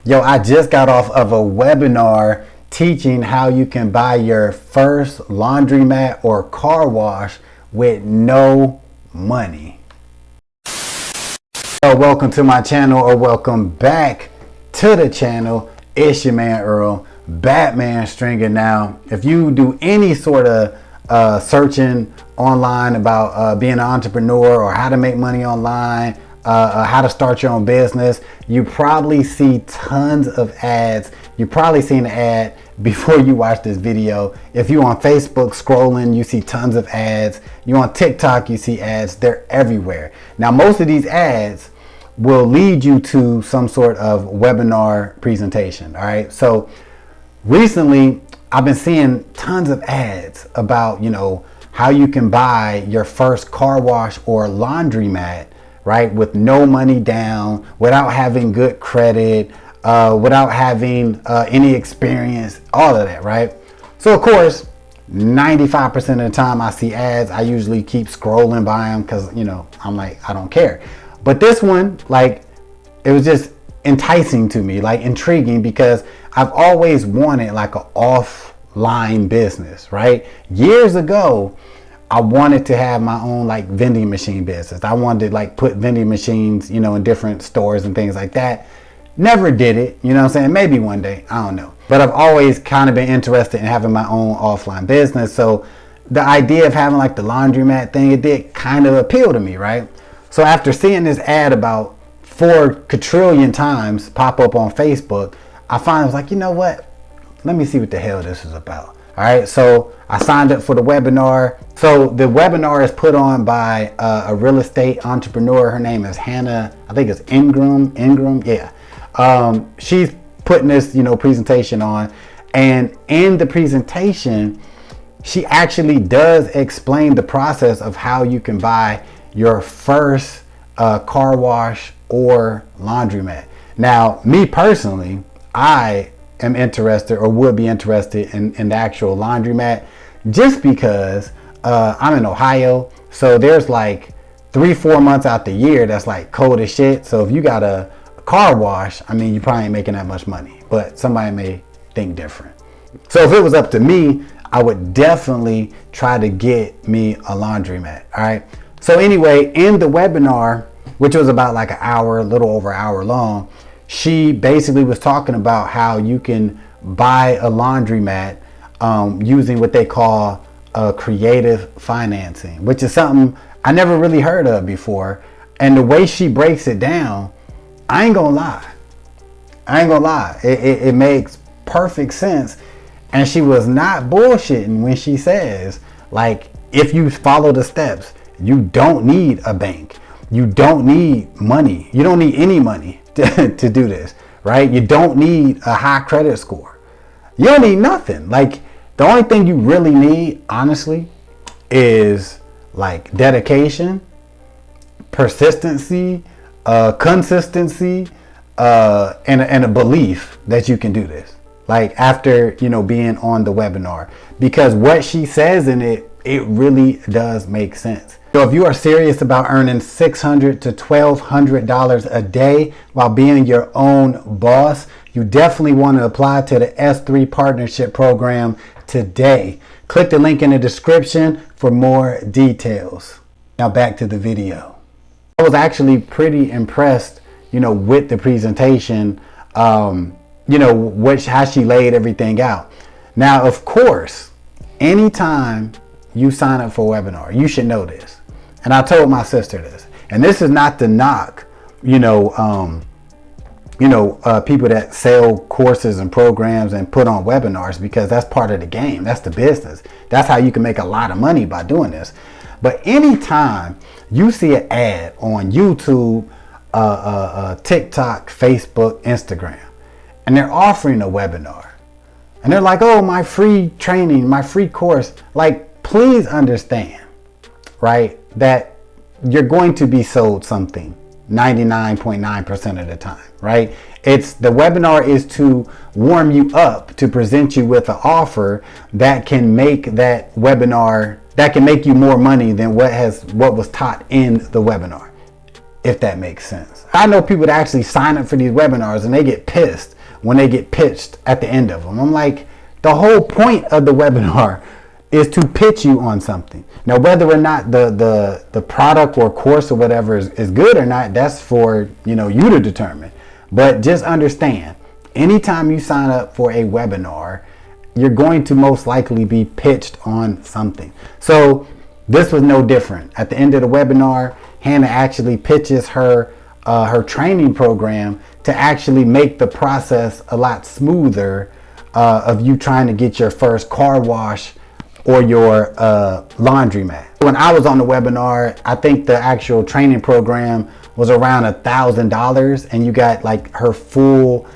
Yo, I just got off of a webinar teaching how you can buy your first laundromat or car wash with no money. So welcome to my channel, or welcome back to the channel. It's your man Earl, Batman Stringer. Now, if you do any sort of searching online about being an entrepreneur or how to make money online, how to start your own business, you probably see tons of ads. You probably seen an ad before you watch this video. If you're on Facebook scrolling, you see tons of ads. You're on TikTok, you see ads. They're everywhere. Now, most of these ads will lead you to some sort of webinar presentation. All right. So recently, I've been seeing tons of ads about, how you can buy your first car wash or laundromat, right, with no money down, without having good credit, without having any experience, all of that, right? So of course, 95% of the time I see ads, I usually keep scrolling by them because, I'm like, I don't care. But this one, it was just enticing to me, intriguing, because I've always wanted an offline business, right? Years ago, I wanted to have my own vending machine business. I wanted to put vending machines, in different stores and things like that. Never did it, you know what I'm saying? Maybe one day, I don't know. But I've always kind of been interested in having my own offline business. So the idea of having the laundromat thing, it did kind of appeal to me, right? So after seeing this ad about 4 quadrillion times pop up on Facebook, I finally was like, you know what? Let me see what the hell this is about. All right, so I signed up for the webinar. So the webinar is put on by a real estate entrepreneur. Her name is Hannah. I think it's Ingram. Yeah. She's putting this, presentation on, and in the presentation, she actually does explain the process of how you can buy your first car wash or laundromat. Now, me personally, I am interested, or would be interested in the actual laundromat, just because I'm in Ohio, so there's 3-4 months out the year that's cold as shit. So if you got a car wash, you probably ain't making that much money, but somebody may think different. So if it was up to me, I would definitely try to get me a laundromat. All right, so anyway, in the webinar, which was about an hour, a little over an hour long, she basically was talking about how you can buy a laundromat using what they call creative financing, which is something I never really heard of before. And the way she breaks it down, I ain't gonna lie. It makes perfect sense. And she was not bullshitting when she says, if you follow the steps, you don't need a bank. You don't need money. You don't need any money to do this, right? You don't need a high credit score. You don't need nothing. The only thing you really need, honestly, is dedication, persistency, consistency, and a belief that you can do this. After, being on the webinar, because what she says in it really does make sense. So if you are serious about earning $600 to $1,200 a day while being your own boss, you definitely want to apply to the S3 Partnership Program today. Click the link in the description for more details. Now back to the video. I was actually pretty impressed, with the presentation, how she laid everything out. Now, of course, anytime you sign up for a webinar, you should know this. And I told my sister this, and this is not to knock, people that sell courses and programs and put on webinars, because that's part of the game. That's the business. That's how you can make a lot of money by doing this. But anytime you see an ad on YouTube, TikTok, Facebook, Instagram, and they're offering a webinar, and they're like, oh, my free training, my free course, please understand, right, that you're going to be sold something 99.9% of the time, right? The webinar is to warm you up, to present you with an offer that can make that webinar, that can make you more money than what was taught in the webinar, if that makes sense. I know people that actually sign up for these webinars and they get pissed when they get pitched at the end of them. I'm like, the whole point of the webinar is to pitch you on something. Now, whether or not the product or course or whatever is good or not, that's for, you know, you to determine. But just understand, anytime you sign up for a webinar, you're going to most likely be pitched on something. So this was no different. At the end of the webinar, Hannah actually pitches her training program to actually make the process a lot smoother of you trying to get your first car wash or your laundromat. When I was on the webinar, I think the actual training program was around $1,000, and you got like her full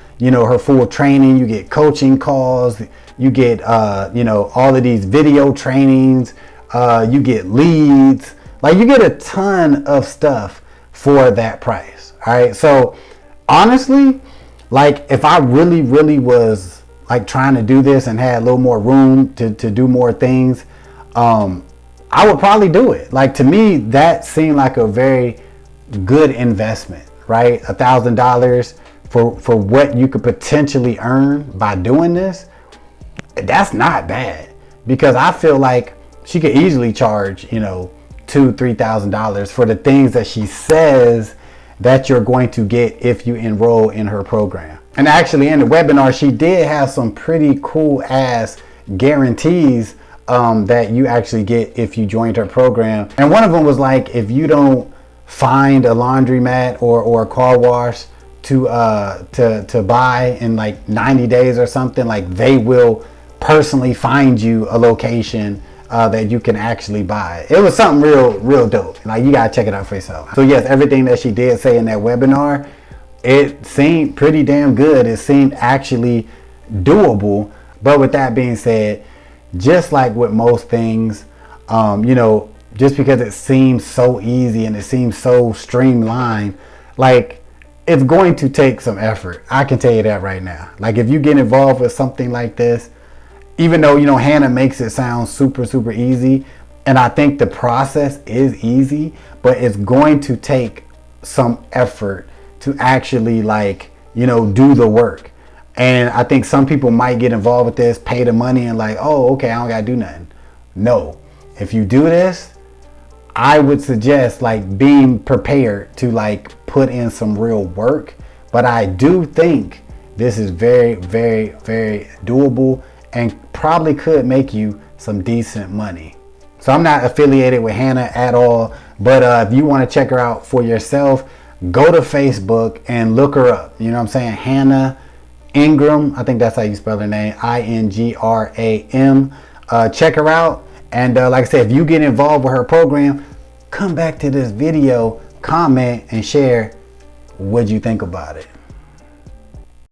training. You get coaching calls, you get all of these video trainings, you get leads, like you get a ton of stuff for that price. All right, so honestly, like if I really was like trying to do this and had a little more room to do more things, I would probably do it. Like, to me, that seemed like a very good investment, right? $1,000 for what you could potentially earn by doing this. That's not bad, because I feel like she could easily charge, you know, $2,000-$3,000 for the things that she says that you're going to get if you enroll in her program. And actually, in the webinar, she did have some pretty cool ass guarantees that you actually get if you joined her program. And one of them was like, if you don't find a laundromat or a car wash to buy in like 90 days or something, like they will personally find you a location that you can actually buy. It was something real dope. Like, you gotta check it out for yourself. So yes, everything that she did say in that webinar, it seemed pretty damn good. It seemed actually doable. But with that being said, just like with most things, just because it seems so easy and it seems so streamlined, like, it's going to take some effort. I can tell you that right now. Like, if you get involved with something like this, even though, Hannah makes it sound super easy, and I think the process is easy, but it's going to take some effort to actually, do the work. And I think some people might get involved with this, pay the money, and like, oh, okay, I don't gotta do nothing. No, if you do this, I would suggest being prepared to put in some real work. But I do think this is very doable and probably could make you some decent money. So I'm not affiliated with Hannah at all, but if you want to check her out for yourself, go to Facebook and look her up. You know what I'm saying? Hannah Ingram, I think that's how you spell her name, Ingram. Check her out. And like I said, if you get involved with her program, come back to this video, comment, and share what you think about it.